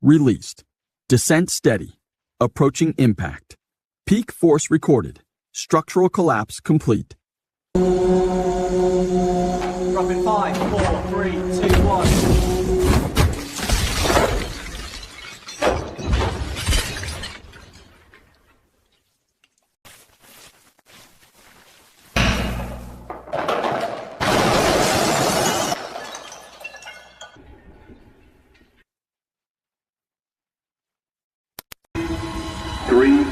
Released. Descent steady. Approaching impact. Peak force recorded. Structural collapse complete. Drop in 5, 4, 3, 2, 1. Three,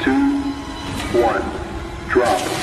two, one, drop.